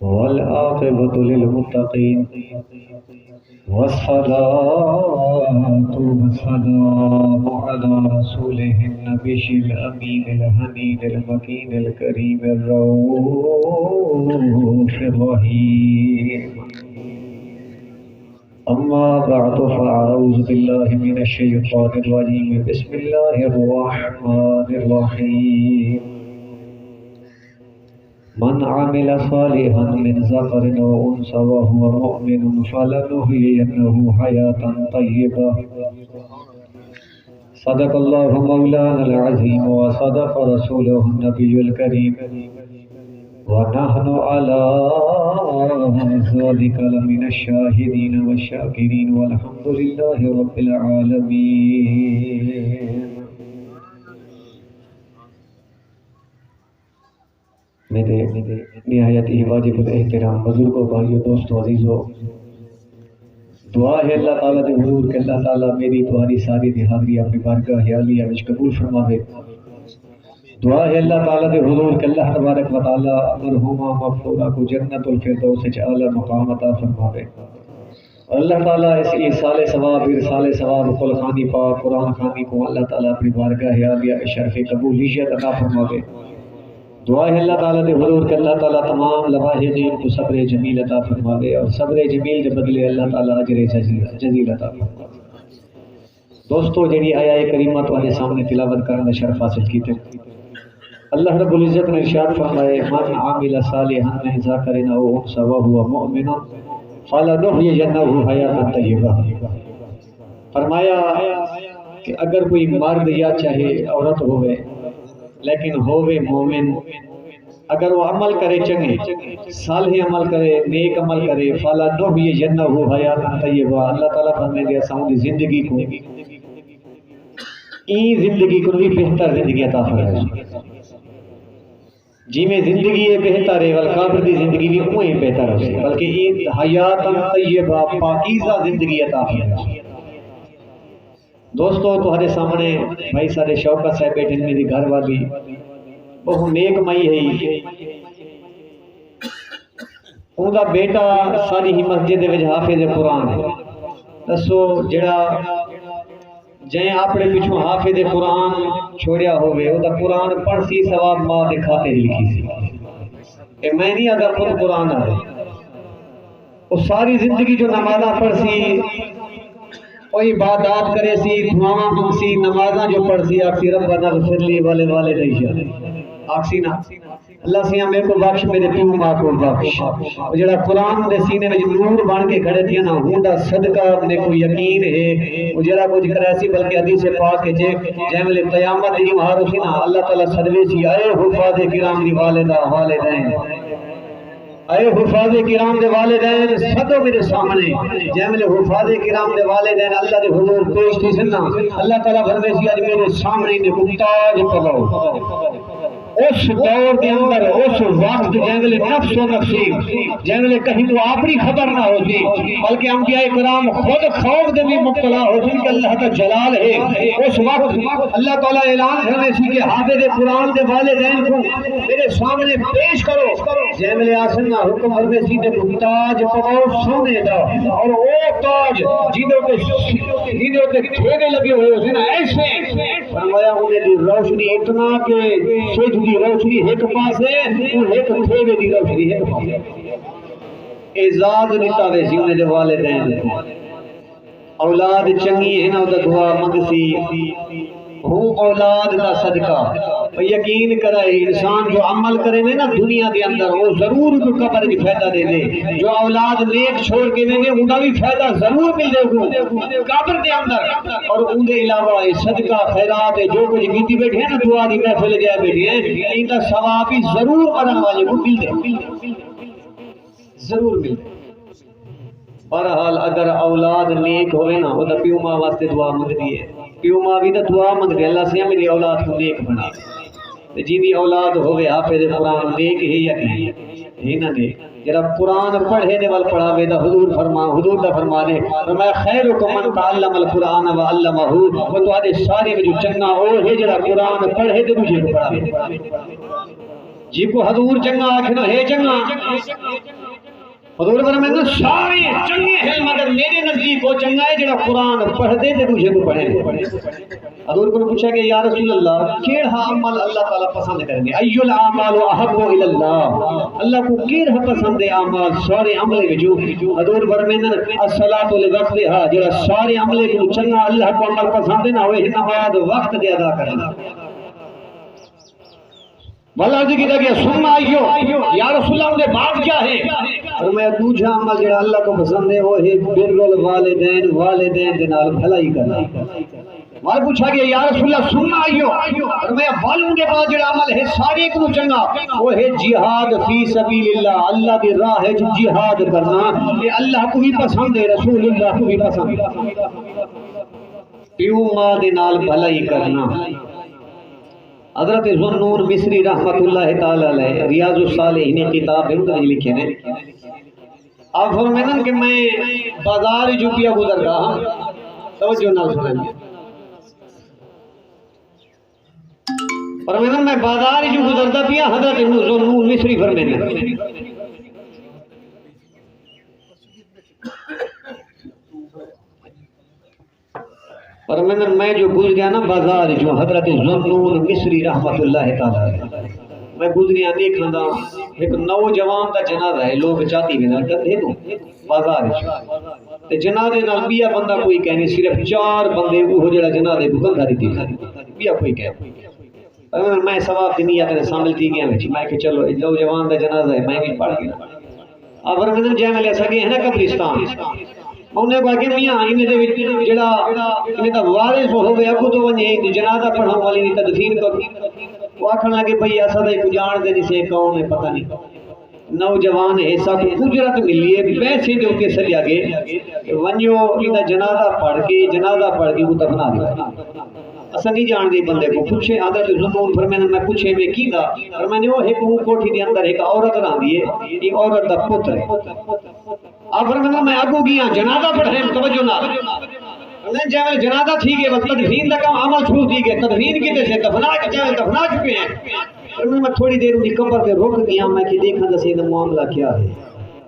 والعاقبة للمتقين والصلاة والسلام على رسوله النبي الأمين الحميد المكين الكريم الرؤوف الرحيم. أما بعد فأعوذ بالله من الشيطان الرجيم. بسم الله الرحمن الرحيم. من عمل صالحا من ذكر أو أنثى وهو مؤمن فلنحيينه حياة طيبة. صدق الله مولانا العظيم وصدق رسوله النبي الكريم ونحن على ذلك لمن الشاهدين والشاكرين والحمد لله رب العالمين. میرے نہایت ہی واجب الاحترام بزرگوں، بھائیوں، دوستوں، عزیزوں، دعا ہے اللہ تعالیٰ دے حضور کہ اللہ تعالیٰ میری تمہاری ساری دی حاضری اپنی بارگاہ عالیہ وچ قبول فرماوے۔ دعا ہے اللہ تعالیٰ دے حضور کہ اللہ تبارک و تعالیٰ مرحومہ مغفورہ کو جنت الفردوس وچ اعلیٰ مقام عطا فرماوے، اور اللہ تعالیٰ اس ایصال ثواب ارسال ثواب قل خوانی پاک قرآن خوانی کو اللہ تعالیٰ اپنی بارگاہ عالیہ میں شرف قبولیت عطا فرماوے۔ دعا ہے اللہ تعالیٰ دے حضور کہ اللہ تعالیٰ تمام لواحقین کو صبر جمیل عطا فرماوے، اور صبر جمیل کے بدلے اللہ تعالیٰ اجر جزیل عطا فرماوے۔ دوستو، جڑی آیہ کریمہ تواڈے سامنے تلاوت کرنے کا شرف حاصل کیتے، اللہ رب العزت نے ارشاد فرمائے من عمل صالحا من ذکر او انثى وهو مؤمن فلنحيينه حیاۃ طیبہ۔ فرمایا کہ اگر کوئی مرد یا چاہے عورت ہوئے لیکن ہووے مومن، اگر وہ عمل کرے چنگے صالح عمل کرے نیک عمل کرے فلنحيينه حیاۃ طیبہ، اللہ تعالیٰ فرمائے دے اساں دی زندگی کو زندگی کو بھی بہتر زندگی عطا فرمائے۔ جی میں زندگی یہ بہتر ہے والقابر دی زندگی بھی اوہی بہتر ہے، بلکہ یہ حیات طیبہ پاکیزہ زندگی عطا فرمائے۔ دوستو، تمہارے سامنے بھائی سارے شوکت صاحب بیٹھے، میری گھر والی بہت نیک مائی ہے، ان کا بیٹا ساری ہی مسجد وچ حافظ قرآن ہے۔ دسو جڑا جائیں اپنے پیچھوں حافظ قرآن چھوڑیا ہوئے وہ دا قرآن پڑھ سی ثواب ماں دے کھاتے لکھی سی، کہ میں نہیں اگر خود قرآن آ رہے وہ ساری زندگی جو نمازہ پڑھ سی، وہ عبادات کرے سی، دعاواں منگ سی، نمازاں جو پڑھ سی، آکسی ربنا اغفر لی والے والدیہ، آکسی نا اللہ سیاں میرے کو بخش، میرے پیو ماں کو بخش۔ جڑا قرآن دے سینے میں نور بن کے کھڑے تھے نا، ہوندا صدقہ اپنے کو یقین ہے وہ جڑا کچھ کرے سی، بلکہ حدیث پاک ہے جیملے قیامت دی مہارو سی نا، اللہ تعالیٰ صدوے سی اے حفاظ کرام دی والدہ والدین، اے حفاظ کرام دے والدین صدو میرے سامنے، جیملے حفاظ کرام دے والدین اللہ دے حضور پیش تھی سننا، اللہ تعالیٰ فرمائے سی آج میرے سامنے نے تاج پکاؤ۔ اس دور کے اندر اس وقت جنگلے نفس و نفسی جنگلے کہیں تو اپنی خبر نہ ہوتی، بلکہ انبیاء کرام خود خوف دے بھی مبتلا ہوتی کہ اللہ کا جلال ہے۔ اس وقت اللہ تعالیٰ اعلان کرنے سی کہ حافظ قرآن دے والدین کو میرے سامنے پیش کرو، جنگلے آسن نہ حکم فرمے سی کہ تاج پکاؤ سونے دا، اور وہ تاج جنہوں کے کھینے لگے ہوئے ہوتے ہیں ایسے فرمایا انہیں دی روشنی اتنا کہ سوچ دی روشنی ایک پاس ہے اور ایک تھیوے دی روشنی ایک پاس ہے۔ اعزاز نتا وے سی انہیں دے والدین اولاد چنگی ہے نا دا دعا منگ سی ہوں اولاد دا صدقہ یقین کرائے انسان جو عمل کرے میں نا دنیا کے اندر وہ ضرور کو قبر کی فائدہ دے دے، جو اولاد نیک چھوڑ کے میں نے انہا بھی فائدہ ضرور مل دے گو قبر کے اندر، اور ان کے علاوہ صدقہ خیرات جو کچھ گیتی بیٹھے ہیں نا دعا دی محفل جائے بیٹھے ہیں، ان کا ثواب بھی ضرور مرن والے کو مل دے ضرور مل دے۔ بہرحال اگر اولاد نیک ہوئے نا وہ دا پیو ماں واسطے دعا مانگ دیئے، پیو ماں بھی دا دعا مانگ دے اللہ سے میری اولاد کو نیک بنا، جی بھی اولاد ہوئے حافظ قرآن نیک ہی یا نہیں ہی نہ نیک، جرا قرآن پڑھے نے وال پڑھاوے دا حضور دا فرمانے فرمایا خیرکم من تعلم القرآن وعلمہ، وہ تو آدھے سارے میں جو چنگا ہو ہے جرا قرآن پڑھے دے مجھے کو پڑھاوے۔ جی کو حضور چنگا آکھنا ہے چنگا حضور فرماتے ہیں سارے چنگے ہیں مگر میرے نزدیک وہ چنگا ہے جڑا قرآن پڑھ دے تے دوسرے کو پڑھے حضور کو پوچھا کہ یا رسول اللہ کیڑا عمل اللہ تعالیٰ پسند کریں گے ایو الاعمال احب الی اللہ اللہ کو کیڑا پسند ہے اعمال سارے عمل وچوں حضور فرماتے ہیں الصلاۃ لوقتها جڑا سارے عمل کو چنگا اللہ کو عمل پسند نہ ہوئے نماز وقت دے ادا کرنا واللہ عرض کیتا کہ سننا آئیو یا رسول اللہ انہیں بات کیا ہے اور میں دوجہ عمل جڑا اللہ کو پسند ہے وہ ہے بر الوالدین والدین دے نال بھلائی کرنا میں پوچھا کہ یا رسول اللہ سننا آئیو اور میں والوں کے بعد جڑا عمل ہے سارے کو چنگا وہ ہے جہاد فی سبیل اللہ اللہ کی راہ ہے جہاد کرنا یہ اللہ کو بھی پسند ہے رسول اللہ کو بھی پسند ہے پیو ماں دے نال بھلائی کرنا حضرت ذوالنور مصری رحمت اللہ تعالی علیہ ریاض الصالحین کتاب ہے ان لکھے ہیں آپ فرمائیں کہ میں بازار جو کیا گزر رہا ہوں توجہ نہ سنیں فرمائیں میں بازار جو گزرتا پیا حضرت ذوالنور مصری فرمائیں اور میں جو گزر گیا نا بازار جو حضرت ذوالنور مصری رحمت اللہ تعالی میں گزریا دیکھنا دا ایک نوجوان دا جنازہ ہے لوگ چاہتی بھی نہ کندھے تو بازار تے جنازے نال بیا بندہ کوئی کہنے صرف 4 بندے وہ جڑا جنازے کو کندھا دی بیا کوئی کہے میں ثواب دی نیت میں شامل تھی گیا میں کہ چلو نوجوان دا جنازہ ہے میں بھی پڑھ گیا اب میں جے میں سکے ہے نا قبرستان انہیں کہا کہ میاں انہیں دے وچ جڑا انہیں دا وارث ہوے اگوں تو ونجے جنازہ پڑھن والی دی تدفین کرو وہ آکھن لگے بھئی اساں تے کو جان دے نہیں سے کون ہے پتہ نہیں نوجوان ایسا کو اجرت ملی ہے پیسے دے کے چلیا گئے ونجو انہیں جنازہ پڑھ کے وہ دفنا دیا اساں نہیں جان دے بندے کو پوچھے حضرت ذوالنور فرمانے میں پوچھے میں کیدا اور میں نے وہ ایک کوٹھی دے اندر ایک عورت رہندی ہے یہ عورت دا پتر ہے آپ فرمانا میں آگو گیا جنازہ پڑھیں توجہ نہ جائے جنازہ تھی گئے بس تدفین دا کام عمل شروع تھی گئے تدفین کی سے دفنا چکے ہیں اور میں تھوڑی دیر انہی قبر پہ رک گیا میں کہ دیکھا جیسے یہ معاملہ کیا ہے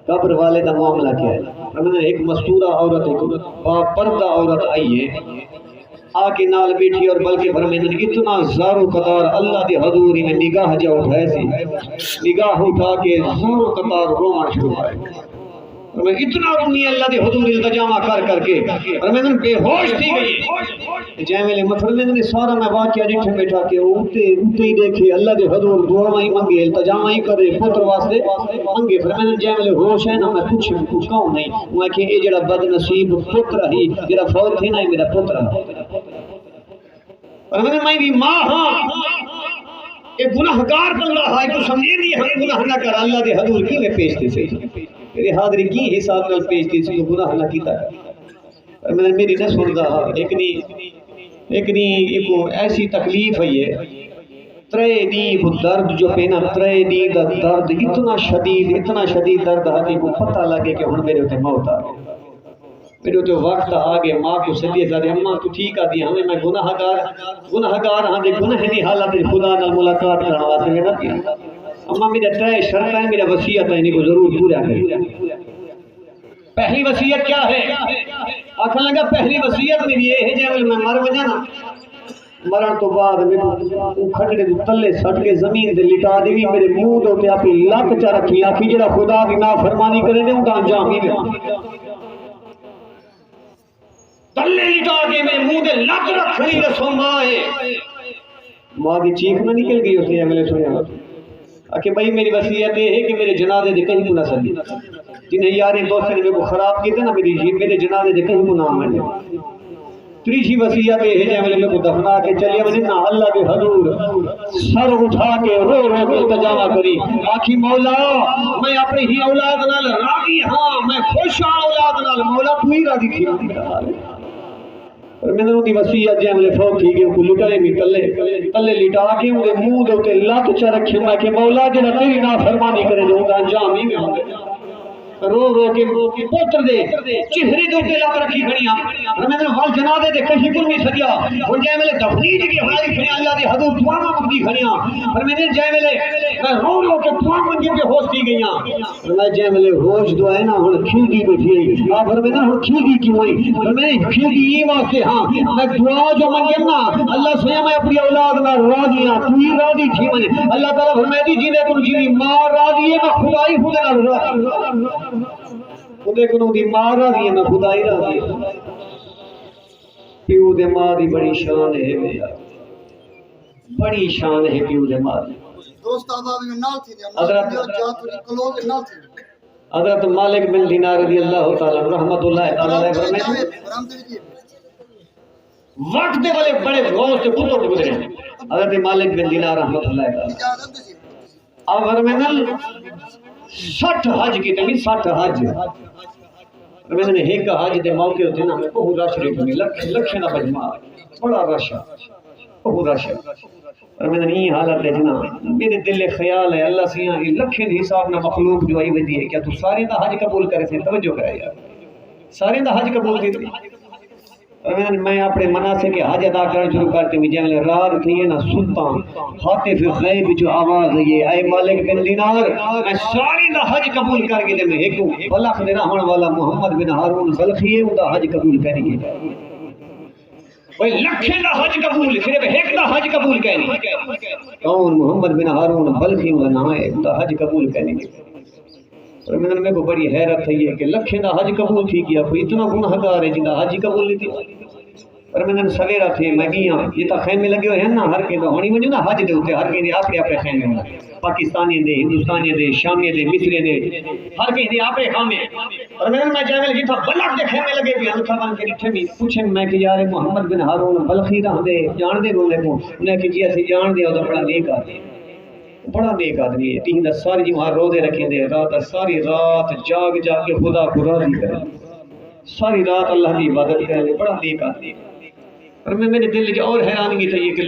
قبر والے دا معاملہ کیا ہے اور میں نے ایک مستورہ عورت با پردہ عورت آئی ہے آکے نال بیٹھی اور بلکہ فرمائیں اتنا زارو قطار اللہ دے حضوری میں نگاہ جا اٹھائے سی نگاہ اٹھا کے زارو قطار رومان شروع آئے میں اتنا رونی اللہ دے حضور التجامہ کر کے اور میں بے ہوش تھی گئی جائے میں مفرد نے سارا میں واقعہ جٹھے بیٹھا کے اوتے ہی دیکھے اللہ دے حضور دعا ہی منگے التجامہ ہی کرے پتر واسطے منگے پھر میں جائے میں ہوش ہے نا میں کچھ کہوں نہیں میں کہ یہ جڑا بد نصیب پتر ہی جڑا فوت تھی نا میرا پتر ہے اور میں بھی ماں ہاں یہ گناہگار بندہ ہے تو سمجھے نہیں ہم گناہ نہ کر اللہ دے حضور کی میں پیشتے سے میرے حاضری کی حساب نال پیشتے سے گناہ نہ کیتا ہے میں میری نہ سن رہا ایک ایسی تکلیف ہے یہ ترے دی وہ درد جو پینا ترے دی دا درد اتنا شدید درد ہے کہ وہ پتہ لگے کہ ہن میرے ہوتے موت آ گئے میرے تو وقت آگے ماں کو سلیے زیادہ اماں تو ٹھیک آتی ہمیں میں گناہگار ہاں دے گناہ دی حالت خدا نال ملاقات کرنا واسطے میں نہ کیا اماں میرے ترے شرط ہے میرا وصیت ہے انہیں کو ضرور پورا کرے پہلی وصیت کیا ہے آکھن لگا پہلی وصیت میری یہ ہے جے میں مر وجا نا مرن تو بعد میں کھٹڑے دے تلے سٹ کے زمین تے لٹا دیوی میرے منہ دے تے اپنی لت چا رکھی آکھی جڑا خدا دی نافرمانی کرے دے اوندا انجام ہی دے تلے لٹا کے میرے منہ دے لت رکھنی رسو ماں ہے ماں دی چیخ نہ نکل گئی اس نے اگلے سنیا کہ بھائی میری وصیت یہ ہے کہ میرے جنازے دے کہیں نہ سلی جنہیں یاریں دوستوں نے میرے کو خراب کیتے نا میرے جنازے دے کہیں نہ آمنے تیسری وصیت یہ ہے کہ میرے کو دفنا کے چلے میں نہ اللہ کے حضور سر اٹھا کے رو کے التجا کری آکھی مولا میں اپنی ہی اولاد نال راضی ہاں میں خوش ہاں اولاد نال مولا تو ہی راضی تھی اور میں نے ان کی وصیت جے میں فوت تھی کہ کو لٹائے بھی تلے لٹا کے ان کے منہ دے تے لت چ رکھے میں کہ مولا جڑا تیری نافرمانی کرے جو انجام ہی میں ہوندا رو رو کے پوتر دے چہرے دے اوپر لات رکھی کھڑیاں میں وال جنازے دے کشی کل نہیں سجیا اور جے ویلے تفریج کی ہماری کھڑی اللہ دی حضور دعا منگی کھڑیاں پر میں جے ویلے میں رو رو کے دعا منگی کے ہوش دی گئیاں میں جے ویلے ہوش دعا ہے نا ہن کھیدی بیٹھی آ پر میں ہن کھیدی کیوں ہوئی پر میں کھیدی یہ واسطے ہاں میں دعا جو منگی نا اللہ سے میں اپنی اولاد نال راضی ہاں تو ہی راضی تھی من اللہ تعالی فرمائی جی نے تم جی ماں راضی ہے میں خدائی خود نال راضی خودے کنوں دی ماں راضی ہے میں خدائی راضی ہے پیو دے ماں دی بڑی شان ہے میرا بڑی شان ہے پیو دے ماں دی دوست آباد میں نال تھی حضرت جاتری کلوز نال تھی حضرت مالک بن دینار رضی اللہ تعالی رحمت اللہ تعالی علیہ فرمائے وقت دے والے بڑے غوث سے بزرگ گزرے حضرت مالک بن دینار رحمت اللہ تعالی اب فرمائے 60 حج کی تمی 60 حج میں نے ایک حج دے موقع ہوتے نا میں بہت رش رہی تھی لکھ نہ بجما بڑا رش بہت رش اور میں نے یہ حالت ہے جنا میرے دل خیال ہے اللہ سے یہ لکھیں دے حساب نہ مخلوق جو آئی ودی ہے کیا تو سارے دا حج قبول کرے سے توجہ کرے یار سارے دا حج قبول کی اور میں اپنے مناسک کے حج ادا کرنا شروع کرتے ہوئے جب رات تھی نا سلطان حاطف غیب جو آواز ہے اے مالک بن دینار میں ساری دا حج قبول کر کے میں ایک بلخ دے رہن والا محمد بن ہارون بلخی ہے دا حج قبول کریں گے وہ لکھیں دا حج قبول صرف ایک دا حج قبول کریں گے کون محمد بن ہارون بلخی کا نام ہے دا حج قبول کریں گے اور میں کو بڑی حیرت ہے یہ کہ لکھیں دا حج قبول تھی کیا کوئی اتنا گناہگار ہے جنہا حج قبول نہیں تھی اور میں نے سویرا تھے میں گیا یہ تا خیمے لگے ہوئے ہیں نا ہر کے تو ہونی مجھے نا حج دے ہوتے ہر کے دے اپنے اپنے خیمے ہوئے پاکستانی دے ہندوستانی دے شامی دے مصری دے ہر کے دے اپنے خیمے اور میں جاوے جی تھا بلک دے خیمے لگے بھی ہم بن کے اٹھے بھی پوچھیں میں کہ یار محمد بن ہارون بلخی رہ دے جان دے بولے کو انہیں کہ جی اسی جان دے اور بڑا نیک آدمی بڑا نیک آدمی ہے تین ساری جی وہاں روزے رکھیں دے رات ساری رات جاگ جاگ کے خدا کو راضی کرے ساری رات اللہ کی عبادت کرے بڑا نیک آدمی ہے اور میں میرے دل جو اور حیرانگی تھی کہ